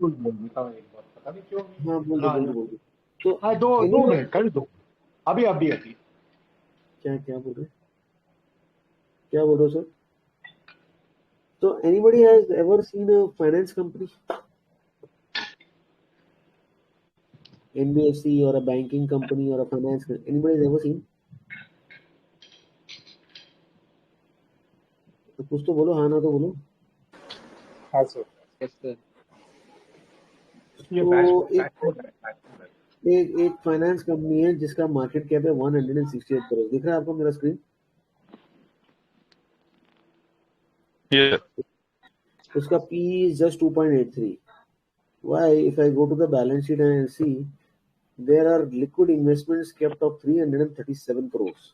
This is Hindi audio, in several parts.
कुछ बोलता हूँ एक बार, पता नहीं क्यों नहीं। हाँ बोल दो हाँ बोल दो हाँ। बोल दो। तो हाँ, दो दो एनीबॉडी, मिनट कर दो। अभी अभी अभी। क्या क्या बोल रहे, क्या बोल रहे हो सर? तो anybody has ever seen a finance company, NBFC or a banking company or a finance, anybody has ever seen? तो कुछ तो बोलो, हाँ ना तो बोलो। हाँ सर। Yes sir. ये तो बैच एक बैच मोड है, बैच मोड है। एक एक फाइनेंस कंपनी है जिसका मार्केट कैप है 168 करोड़, दिख रहा है आपको मेरा स्क्रीन? Yeah. उसका P is just 2.83. Why? If I go to the balance sheet and see, there are liquid investments kept of 337 crores.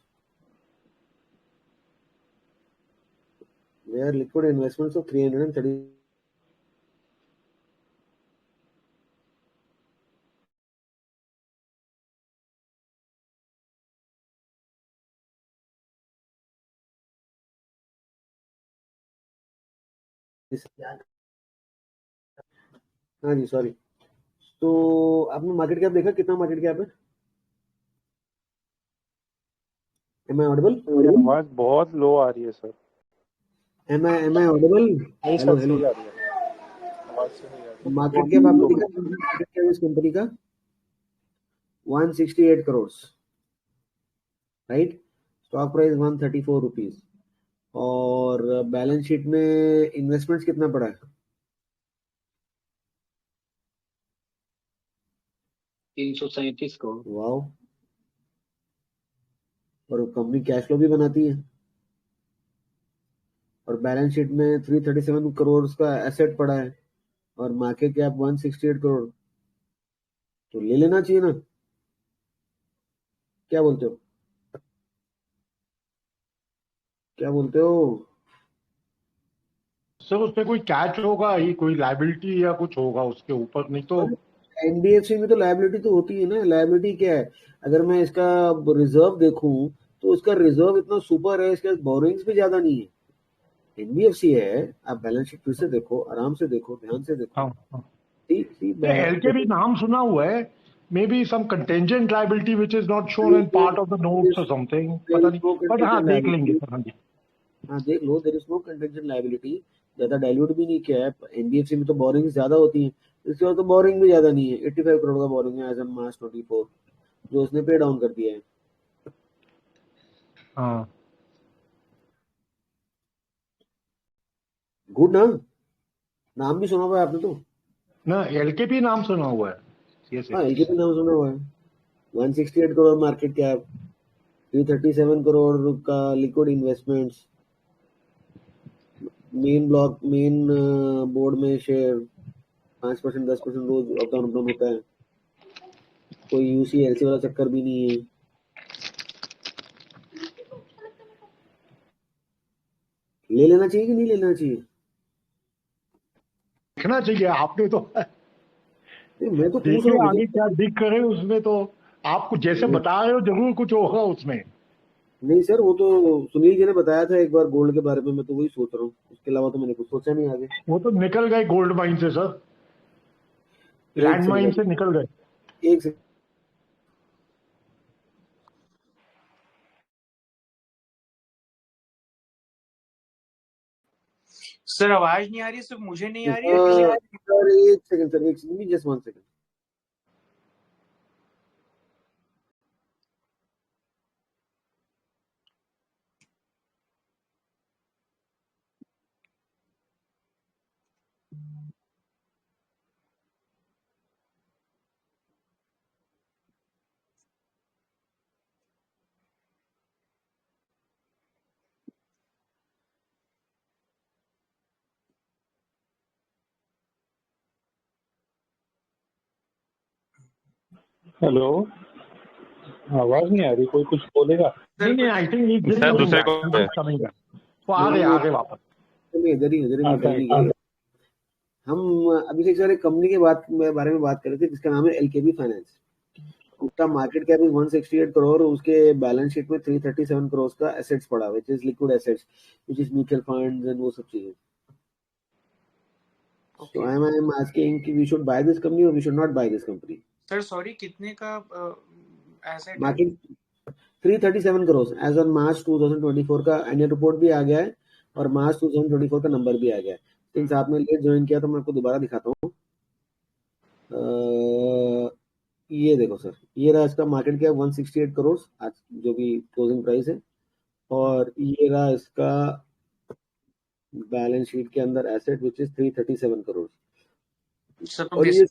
There are liquid investments of 330. हाँ जी सॉरी। तो आपने मार्केट कैप देखा, कितना मार्केट कैप है? Am I audible? ये आवाज बहुत लो आ रही है सर। Am I audible? नहीं हेलो सर, हेलो। सही आ रही है, आवाज सही आ रही मार्केट कैप आपने है। देखा, मार्केट कैप इस कंपनी का 168 crore, right? Stock price 134 rupees, और बैलेंस शीट में इन्वेस्टमेंट्स कितना पड़ा है? 337 करोड़। वाओ। और कंपनी कैश फ्लो भी बनाती है, और बैलेंस शीट में 337 करोड़ का एसेट पड़ा है, और मार्केट कैप 168 करोड़। तो ले लेना चाहिए ना, क्या बोलते हो? क्या बोलते हो? सर उसमें कोई कैच होगा ही, कोई लाइबिलिटी या कुछ होगा उसके ऊपर, नहीं तो। एनबीएफसी में तो लायबिलिटी तो होती है ना। लायबिलिटी क्या है? अगर मैं इसका रिजर्व देखूं तो उसका रिजर्व इतना सुपर है, इसके बोरिंग्स भी ज्यादा नहीं है। एनबीएफसी है, आप बैलेंस शीट फिर से देखो, आराम से देखो, ध्यान से देखो। हाँ हाँ। सी सी एलकेबी नाम सुना हुआ है। May be some contingent liability which is not shown in part of the notes और समथिंग, पता नहीं। नो बट हाँ, कंटेंजेंट देख लेंगे लायबिलिटी। सर। हाँ जी। हाँ देख लो, there is no contingent liability. ज्यादा डाइल्यूट भी नहीं किया है। एनबीएफसी में तो बोरिंग ज्यादा होती है, इसके बाद तो बोरिंग भी ज्यादा नहीं है। 85 करोड़ का बोरिंग है एज ऑन मार्च 24, जो उसने पे डाउन कर दिया है। हाँ गुड ना, नाम भी सुना हुआ है आपने तो। ना, एलकेपी नाम सुना हुआ है। यस हाँ यस। एलजीपी नाम सुना हुआ है। 168 करोड़ मार्केट कैप, 337 करोड़ का liquid investments, main block, main board में शेयर 5% 10% रोज अप डाउन होता है। कोई यूसी एलसी वाला चक्कर भी नहीं है। ले लेना चाहिए कि नहीं लेना चाहिए? देखना चाहिए आपने तो। नहीं, मैं तो पूछ रहा देखिए हूँ आगे क्या मुझे। दिख करे उसमें तो। आपको जैसे नहीं, बता रहे हो जरूर कुछ होगा उसमें। नहीं सर, वो तो सुनील जी ने बताया था एक बार गोल्ड के बारे में, मैं तो वही सोच रहा हूँ। उसके अलावा तो मैंने कुछ सोचा नहीं आगे। वो तो निकल गए गोल्ड माइन से सर, एक लैंड माइन सेकंड, से निकल गए। एक सेकंड। सर आवाज नहीं आ रही, सिर्फ मुझे नहीं आ रही है, किसी और? सर एक सेकंड सर, एक सेकंड, जस्ट 1 सेकंड। हेलो, आवाज नहीं आ रही, कोई कुछ बोलेगा? नहीं नहीं, आई थिंक ही डिड शायद कमिंग दूसरे बैक, को ही है। Did coming back. वो आ गए वापस। मैं इधर ही आता निकल है नहीं गया। हम अभी से एक कंपनी के बारे में बात कर रहे थे जिसका नाम है एलकेबी फाइनेंस। उसका मार्केट कैप इज 168 करोड़, उसके बैलेंस शीट में 337 करोड़ का एसेट्स पड़ा, which is liquid assets, which is mutual funds and वो सब चीजें। So ओके I'm asking कि we should buy this company or we should not buy this company. Sir sorry कितने का एसेट है Market 337 crores as on March 2024 का एनुअल रिपोर्ट भी आ गया है और मार्च 2024 का नंबर भी आ गया है. सिंस आपने लेट ज्वाइन किया तो मैं आपको दोबारा दिखाता हूँ. ये देखो सर, ये रहा इसका मार्केट कैप 168 करोड़ आज जो भी क्लोजिंग प्राइस है, और ये रहा इसका बैलेंस शीट के अंदर asset which is 337 crore. Sir तो और बेसिक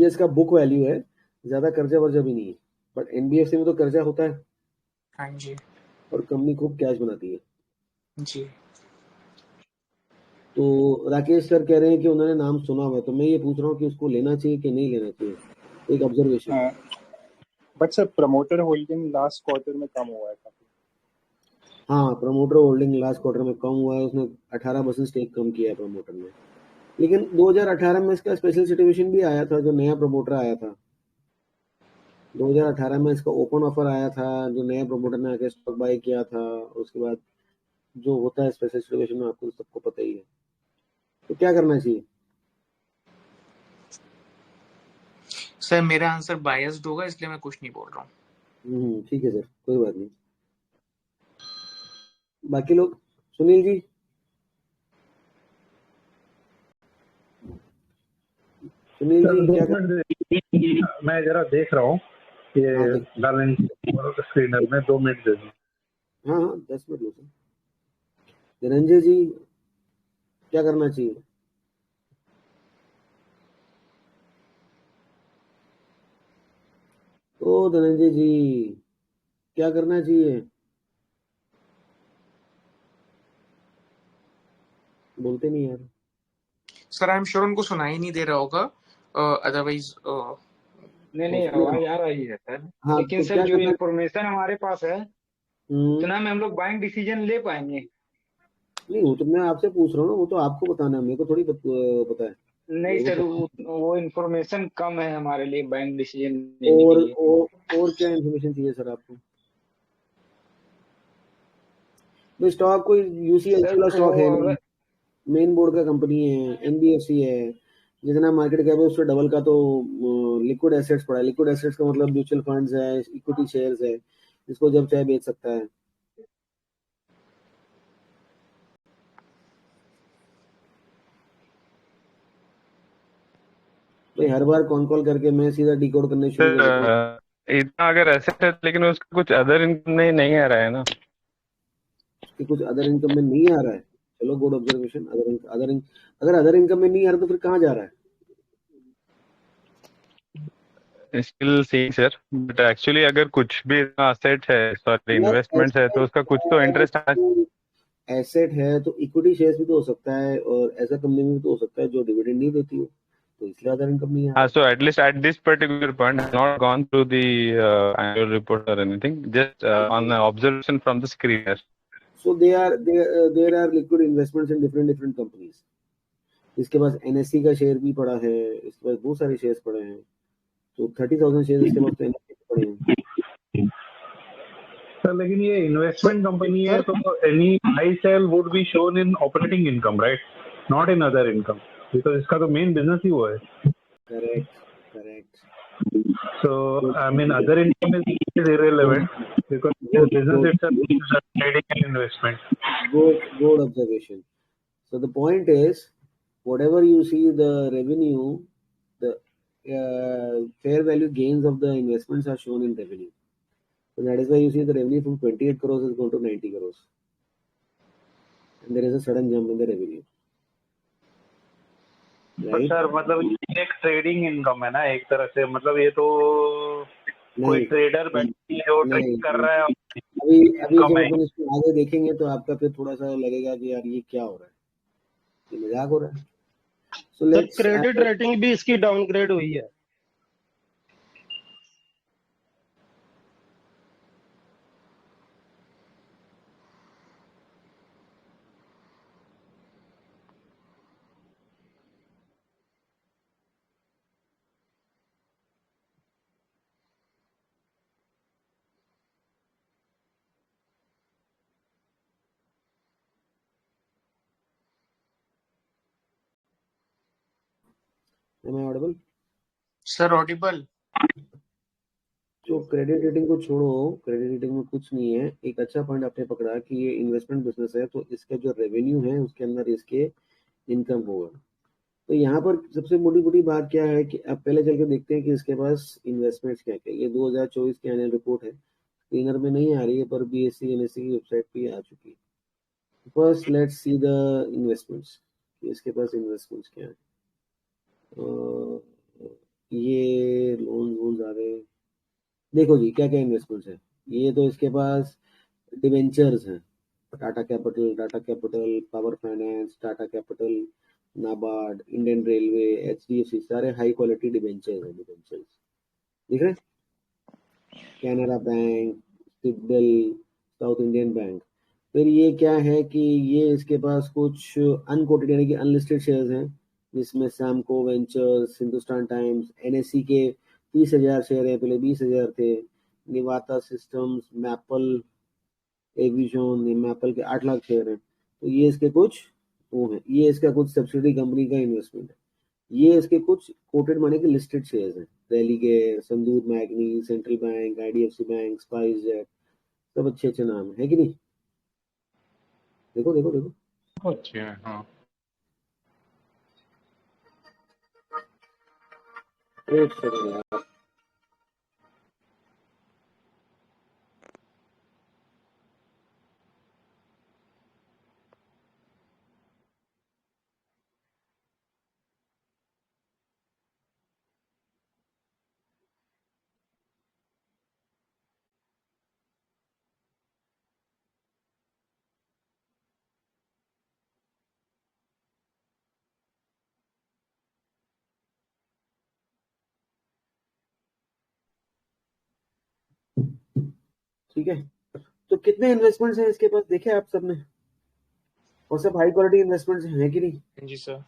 ये इसका बुक वैल्यू है. ज्यादा कर्जा वर्जा भी नहीं है, बट एनबीएफसी में तो कर्जा होता है हाँ जी और कंपनी खूब कैश बनाती है. जी तो राकेश सर कह रहे हैं कि उन्होंने नाम सुना हुआ है, तो मैं ये पूछ रहा हूँ कि उसको लेना चाहिए कि नहीं लेना चाहिए. एक observation. But sir promoter holding last quarter में कम हुआ है काफी. हाँ, प्रमोटर होल्डिंग लास्ट क्वार्टर में कम हुआ है. उसने 18% स्टेक कम किया है प्रमोटर ने. लेकिन 2018 में इसका स्पेशल सिचुएशन भी आया था. जो नया प्रमोटर आया था 2018 में इसका ओपन ऑफर आया था, जो नया प्रमोटर ने आके स्टॉक बाय किया था. उसके बाद जो होता है स्पेशल सिचुएशन में आपको सबको पता ही है. तो क्या करना चाहिए? सर मेरा आंसर बायस्ड होगा इसलिए मैं कुछ नहीं बोल रहा हूँ ठीक है सर, कोई बात नहीं. बाकी लोग, सुनील जी. सुनील सर जी दो क्या मिनट मैं जरा देख रहा हूँ ये हाँ देख. बैलेंस स्क्रीनर में 2 मिनट दे दीजिए. हाँ हाँ 10 मिनट लो सर. धनंजय जी क्या करना चाहिए? ओ धनंजय जी क्या करना चाहिए? बोलते नहीं यार. सर आई एम श्योर उनको सुनाई नहीं दे रहा होगा अदरवाइज नहीं उसमें आवाज आ रही है सर. हाँ लेकिन तो सर क्या जो करना. इन्फॉर्मेशन हमारे पास है उतना में हम लोग बाइंग डिसीजन ले पाएंगे. नहीं, वो तो मैं आपसे पूछ रहा हूँ ना, वो तो आपको बताना है, मेरे को थोड़ी पता है. नहीं मेरे सर को वो इन्फॉर्मेशन कम है हमारे लिए बाइंग डिसीजन पता लेने के लिए. और क्या इन्फॉर्मेशन चाहिए सर आपको? भाई स्टॉक कोई यूसीएल सर वाला स्टॉक वो है नहीं. अगर मेन बोर्ड का कंपनी है, एनबीएफसी है. जितना मार्केट कैप है उससे डबल का तो लिक्विड एसेट्स पड़ा है. लिक्विड एसेट्स का मतलब म्यूचुअल फंड्स है, इक्विटी शेयर्स है, जिसको जब चाहे बेच सकता है. भाई हर बार कॉल कॉल करके मैं सीधा डिकोड करने शुरू कर देता हूँ इतना अगर एसेट है लेकिन उसका कुछ अदर इनकम नहीं आ रहा है ना. कि कुछ अदर इनकम में नहीं आ रहा है. चलो गुड ऑब्जर्वेशन. अगर अदर इनकम में नहीं आ रहा तो फिर कहाँ जा रहा है? Still see sir, but actually अगर कुछ भी एसेट है सॉरी इन्वेस्टमेंट है तो उसका कुछ तो इंटरेस्ट आना. एसेट है तो इक्विटी शेयर्स भी तो हो सकता है, और ऐसा कंपनी में भी तो हो सकता है जो डिविडेंड नहीं देती हो, तो इसलिए अदर इनकम नहीं आ रहा है. So at least at this particular point, I have not gone through the annual report or anything. Just on the observation from the screen. So there are liquid investments in different companies. इसके पास एनएससी का शेयर भी पड़ा है, इसके पास बहुत सारे शेयर्स पड़े हैं. तो 30,000 शेयर इसके पास तो एनएससी के पड़े हैं. सर लेकिन ये इन्वेस्टमेंट कंपनी है तो any buy sell would be shown in operating income right, not in other income, because इसका तो मेन बिजनेस ही वो है. Correct. So I mean other income is irrelevant because the business itself is trading and investment. Good observation. So the point is, whatever you see the revenue, the fair value gains of the investments are shown in revenue. So that is why you see the revenue from 28 crores has gone to 90 crores. And there is a sudden jump in the revenue. Right? Sir मतलब ये एक ट्रेडिंग इनकम है ना एक तरह से, मतलब ये तो कोई नहीं ट्रेडर बैठ के जो नहीं ट्रेड कर रहा है अभी इनकम जब है. अपन इसको आगे देखेंगे तो आपका फिर थोड़ा सा लगेगा कि यार ये क्या हो रहा है, ये मजाक हो रहा है. So sir let's credit rating भी इसकी डाउनग्रेड हुई है. Am I audible? Sir Audible. तो क्रेडिट रेटिंग को छोड़ो, क्रेडिट रेटिंग में कुछ नहीं है। एक अच्छा पॉइंट आपने पकड़ा कि ये इन्वेस्टमेंट बिजनेस है, तो इसका जो रेवेन्यू है उसके अंदर इसके इनकम होगा। तो यहाँ पर सबसे मोटी मोटी बात क्या है कि अब पहले चल के देखते हैं कि इसके पास इन्वेस्टमेंट्स क्या क्या। ये 2024 की एनुअल रिपोर्ट है, स्क्रीनर में नहीं आ रही है पर बीएससी एनएससी की वेबसाइट पे आ चुकी है। First let's see the investments, इसके पास इन्वेस्टमेंट्स क्या है। ये लोन आ गए। देखो जी क्या क्या इन्वेस्टमेंट्स है। ये तो इसके पास डिवेंचर्स हैं, Tata capital, power finance, Tata capital, NABARD, Indian railway, HDFC, सारे हाई क्वालिटी डिवेंचर्स हैं। डिवेंचर्स दिख रहे हैं, Canara bank, signal, south Indian bank. फिर ये क्या है कि ये इसके पास कुछ अनकोटेड यानी कि अनलिस्टेड शेयर्स हैं, जिसमें Samco ventures, Hindustan times, NSC के 30,000 शेयर है, पहले 20,000 थे। निवाता सिस्टम्स, मैपल एविजन, मैपल के 8 लाख शेयर हैं। तो ये इसके कुछ वो है, ये इसका कुछ सब्सिडी कंपनी का इन्वेस्टमेंट है। ये इसके कुछ कोटेड माने के लिस्टेड शेयर्स हैं, रेलिगेयर, संदूर मैग्नी, सेंट्रल बैंक, आईडीएफसी बैंक, स्पाइस जेट, सब अच्छे अच्छे नाम है कि नहीं। देखो देखो देखो, अच्छे हैं हाँ। एक सेकंड यार। ठीक है, तो कितने इन्वेस्टमेंट्स हैं इसके पास देखे आप सबने, और सब हाई क्वालिटी इन्वेस्टमेंट्स हैं कि नहीं। जी सर।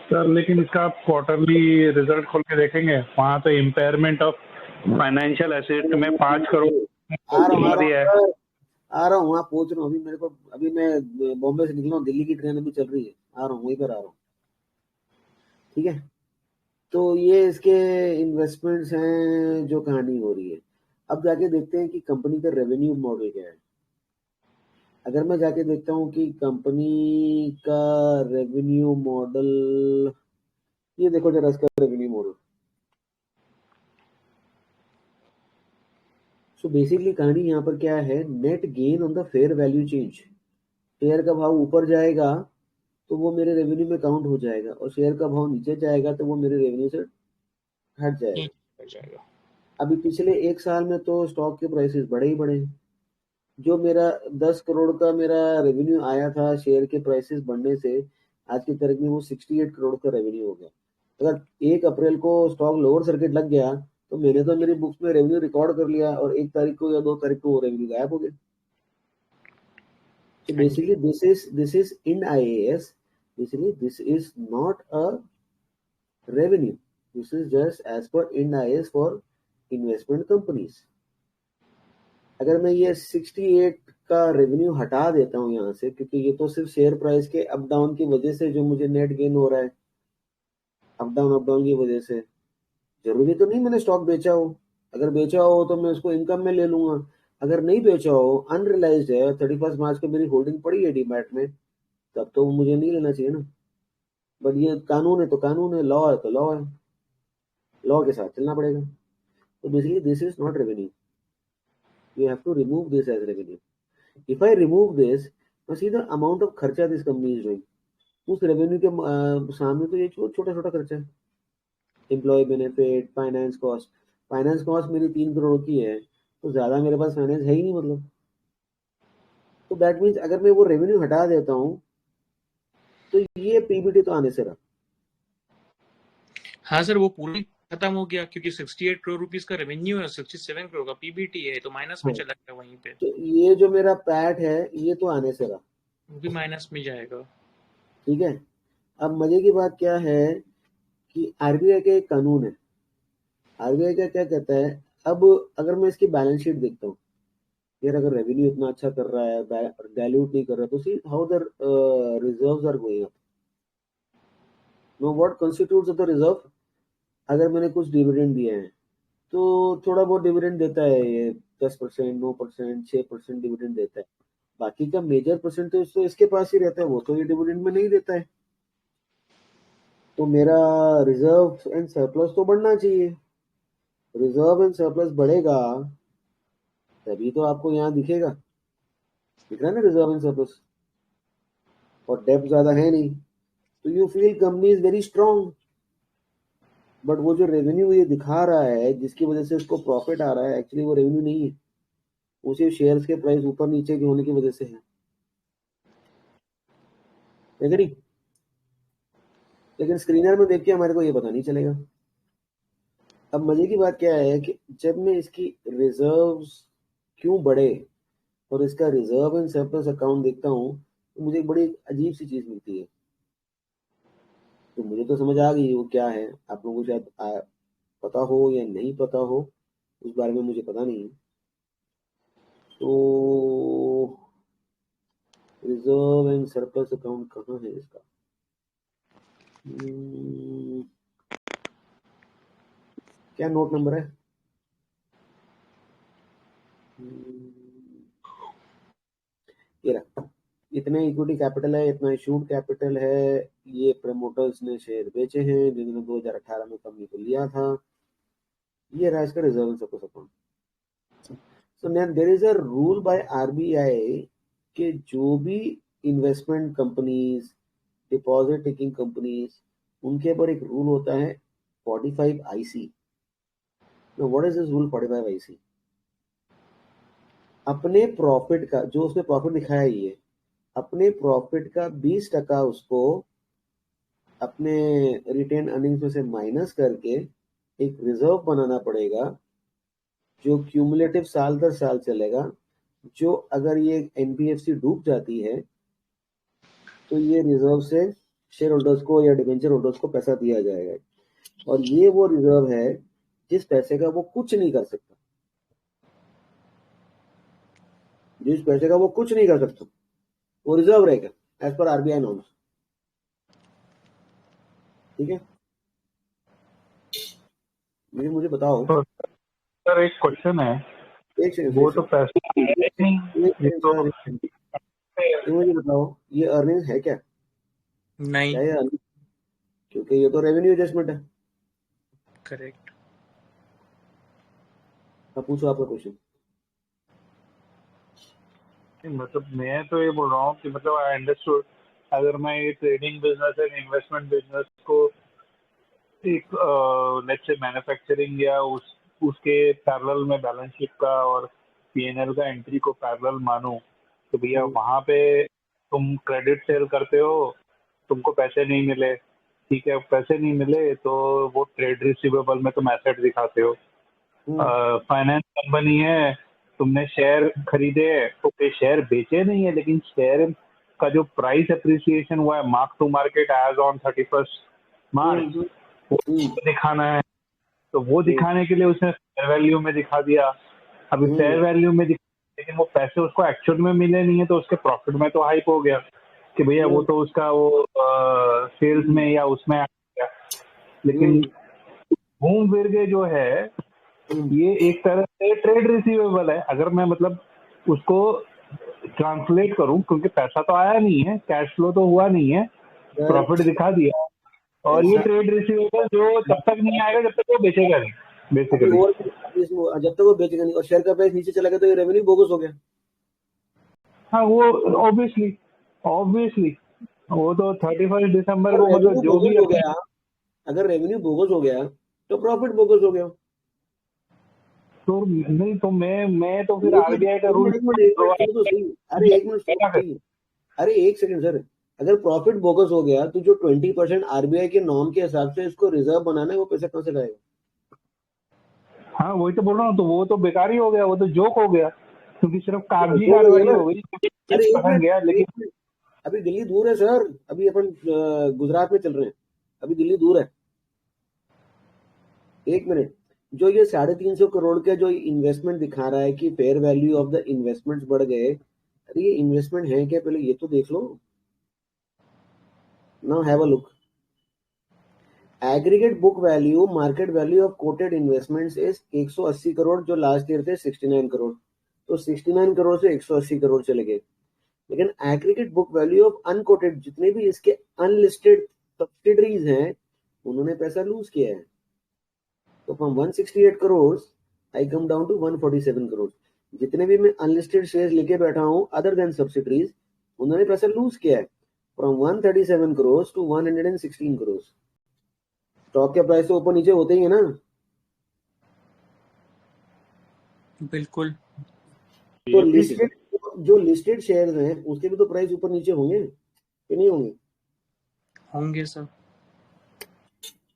सर लेकिन इसका आप क्वार्टरली रिजल्ट खोल के देखेंगे, वहाँ तो इम्पेयरमेंट ऑफ फाइनेंशियल एसेट में 5 करोड़ आ रहा हूँ दिया है। सर, आ रहा हूँ, वहाँ पहुंच रहा हूँ। अभी मेरे को, अभी मैं बॉम्बे से निकला हूँ, दिल्ली की ट्रेन अभी चल रही है, आ रहा हूँ, वहीं पर आ रहा हूँ। ठीक है, तो ये इसके इन्वेस्टमेंट्स हैं जो कहानी हो रही है। अब जाके देखते हैं कि कंपनी का रेवेन्यू मॉडल क्या है। अगर मैं जाके देखता हूँ कि कंपनी का रेवेन्यू मॉडल, ये देखो जरा इसका रेवेन्यू मॉडल। सो बेसिकली कहानी यहाँ पर क्या है, net gain on the fair value change. Share का भाव ऊपर जाएगा तो वो मेरे रेवेन्यू में काउंट हो जाएगा, और शेयर का भाव नीचे जाएगा तो वो मेरे रेवेन्यू से हट जाएगा। हो जाएगा। अभी पिछले 1 साल में तो स्टॉक के प्राइसेस बढ़े ही बढ़े हैं। जो मेरा 10 करोड़ का मेरा रेवेन्यू आया था शेयर के प्राइसेस बढ़ने से, आज की तारीख में वो 68 करोड़ का रेवेन्यू हो गया। अगर 1 अप्रैल को स्टॉक लोअर सर्किट लग गया तो मैंने तो मेरी बुक्स में रेवेन्यू रिकॉर्ड कर लिया, और 1 तारीख को या 2 तारीख को वो रेवेन्यू गायब हो गया। So basically this is in IAS, basically this is not a revenue, this is just as per Ind AS for investment companies। अगर मैं ये 68 का रेवेन्यू हटा देता हूँ यहाँ से, क्योंकि ये तो सिर्फ शेयर प्राइस के अप डाउन की वजह से जो मुझे नेट गेन हो रहा है, अप डाउन की वजह से। जरूरी तो नहीं मैंने स्टॉक बेचा हो, अगर बेचा हो तो मैं उसको इनकम में ले लूंगा। अगर नहीं बेचा हो, अनरियलाइज्ड है, 31 मार्च को मेरी होल्डिंग पड़ी है डीमैट में, तब तो मुझे नहीं लेना चाहिए ना। बट ये कानून है तो कानून है, लॉ है तो लॉ है, लॉ के साथ चलना पड़ेगा। तो basically this is not revenue, you have to remove this as revenue. If I remove this, now see the amount of खर्चा दिस कंपनी इज डूइंग, उस रेवेन्यू के सामने तो ये छोटा छोटा खर्चा है। एम्प्लॉय बेनिफिट, फाइनेंस कॉस्ट मेरी 3 करोड़ की है, तो ज्यादा मेरे पास फाइनेंस है ही नहीं मतलब। तो दैट मीन्स अगर मैं वो रेवेन्यू हटा देता हूँ तो ये पीबीटी तो आने से रहा। हाँ सर, वो पूरी खत्म हो गया क्योंकि 68 करोड़ रुपीस का रेवेन्यू है, 67 करोड़ का पीबीटी है, तो माइनस में चला गया वहीं पे। तो ये जो मेरा पैट है ये तो आने से रहा, वो भी माइनस में जाएगा। ठीक है। अब मजे की बात क्या है कि आरबीआई के एक कानून है, आरबीआई का क्या कहता है। अब अगर मैं इसकी बैलेंस शीट देखता हूँ, यार अगर रेवेन्यू इतना अच्छा कर रहा है, डाइल्यूट नहीं कर रहा, तो see how the reserves are going up. No what constitutes the reserve? अगर मैंने कुछ डिविडेंड दिए हैं तो थोड़ा बहुत डिविडेंड देता है ये, 10%, 9%, 6% डिविडेंड देता है। बाकी का मेजर परसेंटेज तो इसके पास ही रहता है, वो तो ये डिविडेंड में नहीं देता है। तो मेरा रिजर्व एंड सरप्लस तो बढ़ना चाहिए। रिजर्व एंड सरप्लस बढ़ेगा तभी तो आपको यहाँ दिखेगा, दिख रहा है ना रिजर्व एंड सरप्लस, और डेब्ट ज्यादा है नहीं, तो you feel company is very strong. But वो जो रेवेन्यू ये दिखा रहा है जिसकी वजह से इसको प्रॉफिट आ रहा है, एक्चुअली वो रेवेन्यू नहीं है, वो सिर्फ शेयर्स के प्राइस ऊपर नीचे के होने की वजह से है। एग्री? लेकिन स्क्रीनर में देख के हमारे को ये पता नहीं चलेगा। अब मजे की बात क्या है कि जब मैं इसकी रिजर्व्स क्यों बढ़े और इसका रिजर्व एंड सरप्लस अकाउंट देखता हूँ तो मुझे एक बड़ी अजीब सी चीज मिलती है। तो मुझे तो समझ आ गई वो क्या है, आप लोगों को शायद पता हो या नहीं पता हो, उस बारे में मुझे पता नहीं है। तो रिजर्व एंड सरप्लस अकाउंट कहाँ है इसका? क्या नोट नंबर है? ये रहा, इतने इक्विटी कैपिटल है, इतना इशूड कैपिटल है, ये प्रमोटर्स ने शेयर बेचे हैं जिन्होंने 2018 में कंपनी को लिया था। ये रहा इसका reserve and surplus account. So there is a rule by RBI कि जो भी investment companies, deposit taking companies, उनके ऊपर एक रूल होता है 45 IC। Now what is this rule 45 IC? अपने प्रॉफिट का, जो उसने प्रॉफिट दिखाया है, ये अपने प्रॉफिट का 20% उसको अपने रिटेन अर्निंग्स में से माइनस करके एक रिजर्व बनाना पड़ेगा जो क्यूमुलेटिव साल दर साल चलेगा, जो अगर ये एनबीएफसी डूब जाती है तो ये रिजर्व से शेयर होल्डर्स को या डिवेंचर होल्डर्स को पैसा दिया जाएगा। और ये वो रिजर्व है जिस पैसे का वो कुछ नहीं कर सकता, जिस पैसे का वो कुछ नहीं कर सकता वो रिजर्व रहेगा एज पर आरबीआई नॉर्म्स। ठीक है, मुझे बताओ। तो सर एक क्वेश्चन है, एक सेकंड, वो तो पैसे मुझे बताओ, ये अर्निंग है क्या? नहीं, क्या ये अर्निंग? क्योंकि ये तो रेवेन्यू एडजस्टमेंट है। करेक्ट। अब पूछो आपका क्वेश्चन। मतलब मैं तो ये बोल रहा हूँ कि मतलब आई अंडरस्टूड, अगर मैं ये trading business and investment business को एक लेट्स से मैन्युफैक्चरिंग या उसके पैरेलल में बैलेंस शीट का और पीएनएल का एंट्री को पैरेलल मानूं, तो भैया वहां पे तुम क्रेडिट सेल करते हो, तुमको पैसे नहीं मिले, ठीक है, पैसे नहीं मिले तो वो ट्रेड रिसीवेबल में तुम एसेट दिखाते हो। फाइनेंस कंपनी है, तुमने शेयर खरीदे, ओके शेयर बेचे नहीं है, लेकिन शेयर का जो प्राइस अप्रिसिएशन हुआ है mark to market as on 31 March वो दिखाना है, तो वो दिखाने के लिए उसने फेयर वैल्यू में दिखा दिया। अभी फेयर वैल्यू में लेकिन वो पैसे उसको एक्चुअल में मिले नहीं है, तो उसके प्रॉफिट में तो हाइप हो गया कि भैया वो तो उसका वो सेल्स में या उसमें आ गया। लेकिन घूम फिर के जो है ये एक तरह से ट्रेड रिसीवेबल है। अगर मैं मतलब उसको ट्रांसलेट करूं, क्योंकि पैसा तो आया नहीं है, कैश फ्लो तो हुआ नहीं है, प्रॉफिट दिखा दिया, और ये ट्रेड रिसीवेबल जो तब तक नहीं आएगा जब तक वो बेचेगा नहीं बेसिकली। जब तक वो बेचेगा नहीं और शेयर का प्राइस नीचे चला गया तो ये रेवेन्यू बोगस हो गया। हाँ वो ऑब्वियसली वो तो 31 दिसंबर को मतलब जो भी हो गया, अगर रेवेन्यू बोगस हो गया तो प्रॉफिट बोगस हो गया। तो नहीं तो मैं तो फिर आरबीआई का रूल अरे एक सेकंड सर, अगर प्रॉफिट बोगस हो गया तो जो 20% आरबीआई के नॉर्म के हिसाब से इसको रिजर्व बनाना है, वो पैसा कहां से लाएगा? हाँ वही तो बोल रहा हूँ, तो वो तो बेकार ही हो गया, वो तो जोक हो गया, क्योंकि सिर्फ कागजी कार्रवाई हो गई। गया लेकिन अभी दिल्ली दूर है सर, अभी अपन गुजरात में चल रहे हैं, अभी दिल्ली दूर है। एक मिनट, जो ये 350 करोड़ का जो इन्वेस्टमेंट दिखा रहा है कि fair value of the investments बढ़ गए, अरे ये इन्वेस्टमेंट है क्या? पहले ये तो देख लो। Now have a look. Aggregate book value market value of quoted investments is 180 crore, जो लास्ट ईयर थे 69 करोड़, तो 69 करोड़ से 180 करोड़ चले गए। लेकिन aggregate book value of unquoted, जितने भी इसके अनलिस्टेड सब्सिडरीज हैं, उन्होंने पैसा लूज किया है। तो from 168 crore I come down to 147 crore. जितने भी मैं अनलिस्टेड शेयर लेके बैठा हूं अदर देन सब्सिडरीज, उन्होंने पैसा लूज किया है from 137 crore to 116 crore. Stock के प्राइस तो ऊपर नीचे होते ही है ना। बिल्कुल। तो लिस्टेड, जो लिस्टेड शेयर्स हैं उसके भी तो प्राइस ऊपर नीचे होंगे कि नहीं होंगे? होंगे सर।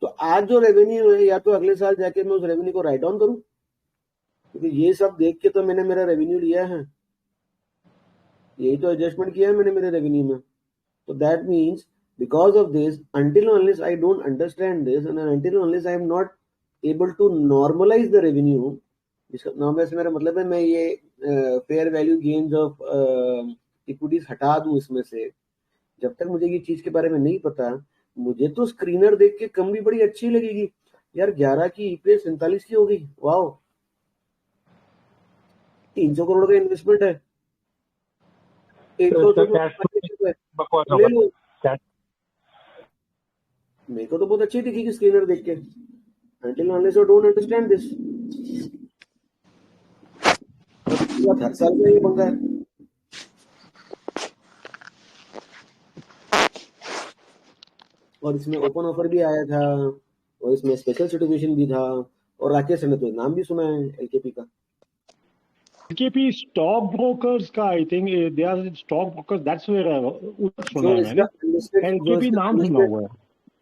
तो आज जो रेवेन्यू है, या तो अगले साल जाके मैं उस रेवेन्यू को राइट डाउन करूं, क्योंकि ये सब देख के तो मैंने मेरा रेवेन्यू लिया है, यही तो एडजस्टमेंट किया है मैंने मेरे रेवेन्यू में। तो that means because of this, until unless I don't understand this and until unless I am not able to normalize the revenue, इसका नॉर्मलाइज से मेरा मतलब है मैं ये fair value gains of equities हटा दूं इसमें से, जब तक मुझे ये चीज के बारे में नहीं पता, मुझे तो स्क्रीनर देख के कंपनी बड़ी अच्छी लगेगी यार, 11 की ईपीएस 47 की होगी, वाओ, 300 करोड़ का इन्वेस्टमेंट है, 100 ले लो। मेरे को तो बहुत अच्छी दिखेगी स्क्रीनर देख के, until unless I don't understand this। हर साल में ये पंगा है। और इसमें ओपन ऑफर भी आया था, और इसमें स्पेशल सिचुएशन भी था, और राकेश ने तो नाम भी सुना है एलकेपी का। एलकेपी स्टॉक ब्रोकर्स का, I think they are stock brokers, that's where सुना है मैंने, एलकेपी नाम सुना हुआ है।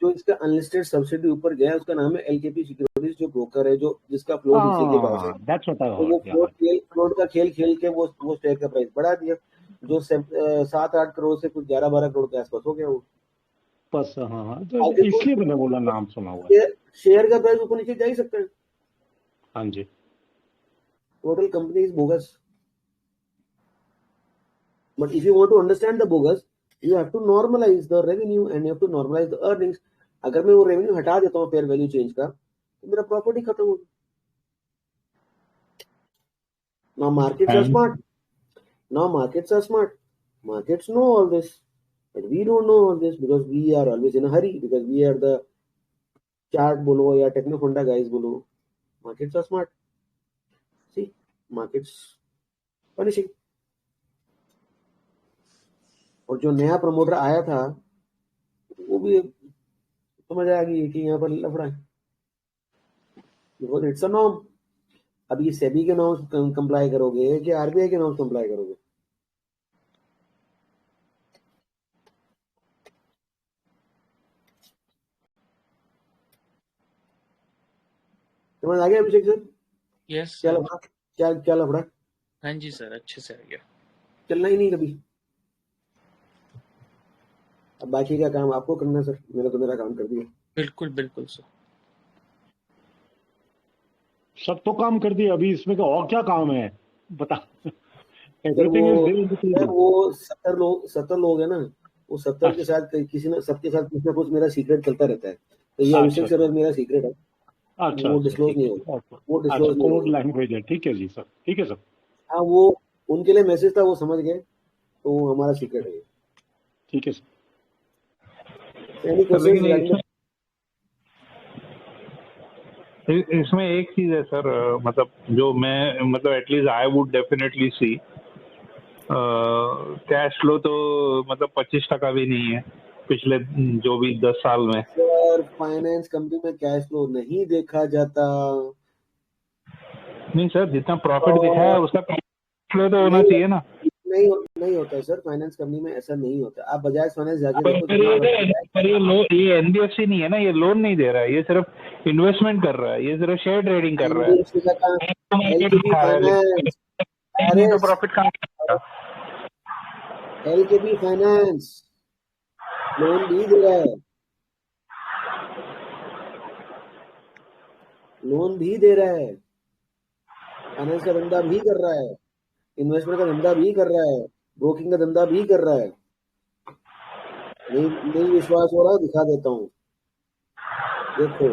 जो इसका अनलिस्टेड सब्सिडी ऊपर गया है उसका नाम है एलकेपी सिक्योरिटीज, जो ब्रोकर है, जो जिसका फ्लोट इसी के पास है। दैट्स व्हाट आई तो वो फ्लोट का खेल खेल के वो शेयर का प्राइस बढ़ा दिया, जो 7-8 करोड़ से कुछ 11-12 करोड़ के आसपास हो गया वो बस। हाँ, तो इसलिए मैंने बोला नाम सुना हुआ है। शेयर का प्राइस ऊपर नीचे जा ही सकता है। हाँ जी। Total company is bogus, but if you want to understand the bogus, you have to normalize the revenue and you have to normalize the earnings। अगर मैं वो रेवेन्यू हटा देता हूँ फेयर वैल्यू चेंज का, तो मेरा प्रॉपर्टी खत्म होगी। Now markets are smart, now markets are smart, markets know all this, but we don't know all this because we are always in a hurry, because we are the chart बोलो या टेक्नो फंडा गाइस बोलो, markets are smart। See, markets punishing। और जो नया प्रमोटर आया था वो भी समझ आ गई कि यहाँ पर लफड़ा है, बिकॉज इट्स अ नॉर्म। अब ये सेबी के नॉर्म्स कंप्लाई करोगे कि आरबीआई के नॉर्म्स कंप्लाई करोगे? समझ आ गया अभिषेक सर? यस क्या लफड़ा, क्या लफड़ा? हाँ जी सर, अच्छे से आ गया। चलना ही नहीं कभी। अब बाकी का काम आपको करना सर, मैंने तो मेरा काम कर दिया। बिल्कुल बिल्कुल सर, सब तो काम कर दिया, अभी इसमें और क्या काम है बता। वो 70 लोग है ना, वो 70 के साथ किसी ना सबके साथ कुछ ना कुछ मेरा सीक्रेट चलता रहता है। तो ये अभिषेक सर मेरा सीक्रेट है। अच्छा, वो डिस्क्लोज नहीं होगा, वो डिस्क्लोज नहीं कोड लैंग्वेज है। ठीक है जी सर, ठीक है सर। हाँ, वो उनके लिए मैसेज था, वो समझ गए, तो हमारा सीक्रेट है। ठीक है सर। इसमें एक चीज है सर, मतलब जो मैं मतलब at least I would definitely see, cash flow तो मतलब 25% भी नहीं है पिछले जो भी 10 साल में। सर फाइनेंस कंपनी में कैश फ्लो नहीं देखा जाता। नहीं सर, जितना प्रॉफिट दिखा है उसका कैश फ्लो तो होना चाहिए ना। नहीं होता सर, फाइनेंस कंपनी में ऐसा नहीं होता। आप बजाज फाइनेंस जाके देखो, पर ये एनबीएफसी नहीं है ना, ये लोन नहीं दे रहा है, ये सिर्फ इन्वेस्टमेंट कर रहा है, ये सिर्फ शेयर ट्रेडिंग कर रहा है। एलकेपी फाइनेंस लोन भी दे रहा है, लोन भी दे रहा है, फाइनेंस का धंधा भी कर रहा है, इन्वेस्टमेंट का धंधा भी कर रहा है, ब्रोकिंग का धंधा भी कर रहा है। नहीं विश्वास हो रहा, दिखा देता हूँ। देखो,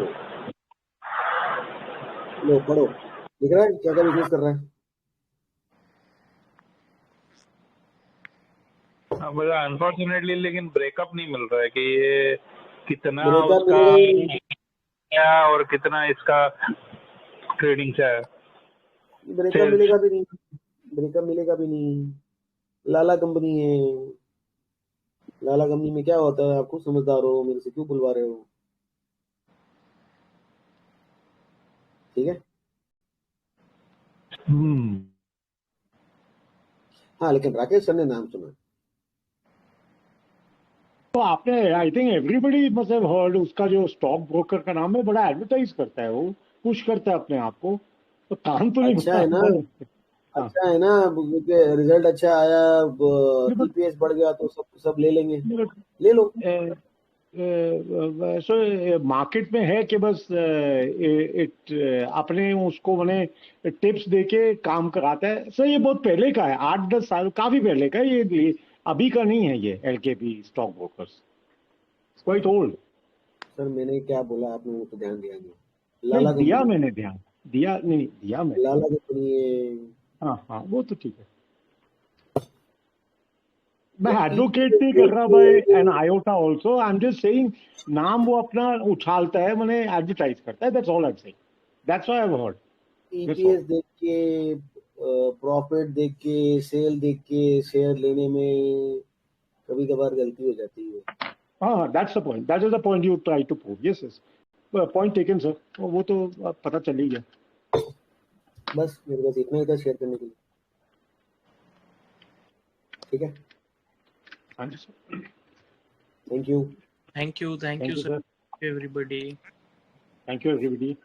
लो पढ़ो, दिख रहा है क्या क्या बिजनेस कर रहा है? मतलब अनफॉर्चुनेटली लेकिन ब्रेकअप नहीं मिल रहा है कि ये कितना ब्रेकअप उसका मिलेगा ही नहीं, क्या और कितना इसका ट्रेडिंग से है ब्रेकअप सेल्स। मिलेगा भी नहीं, ब्रेकअप मिलेगा भी नहीं। लाला कंपनी है, लाला कंपनी में क्या होता है? आपको समझदार हो, मेरे से क्यों बुलवा रहे हो? ठीक है, हाँ, लेकिन राकेश सर ने नाम सुना। तो आपने आई थिंक एवरीबडी मतलब हर्ड, उसका जो स्टॉक ब्रोकर का नाम है, बड़ा एडवर्टाइज करता है, वो पुश करता है अपने आप को, तो काम तो नहीं अच्छा है ना, हाँ, अच्छा है ना, रिजल्ट अच्छा आया, नहीं, ईपीएस बढ़ गया तो सब ले लेंगे, but, ले लो। सो मार्केट में है कि बस अपने उसको मैंने टिप्स देके काम कराता है सर। ये बहुत पहले का है, 8-10 साल काफी पहले का है ये अभी का नहीं है ये LKP stock brokers, quite old. Sir मैंने क्या बोला, आपने वो तो ध्यान दिया नहीं। नहीं लाला दिया कंपनी, मैंने ध्यान, दिया नहीं दिया मैंने, लाला कंपनी है। हाँ हाँ वो तो ठीक है। मैं ये एडवोकेट EPS नहीं कर देख रहा भाई, के, an iota also, I am just saying नाम वो अपना उछालता है, मैंने एडवर्टाइज करता है, that's all I am saying, that's why I have heard, that's all. EPS देख के, प्रॉफिट देख के, सेल देख के शेयर लेने में कभी कभार गलती हो जाती है। हाँ that's the point, that is the point you try to prove, yes yes, point taken sir, वो तो पता चल ही गया। बस मेरे पास इतना ही था शेयर करने के लिए। ठीक है, हाँ जी sir, thank you. Thank you thank you sir sir, everybody. Thank you everybody.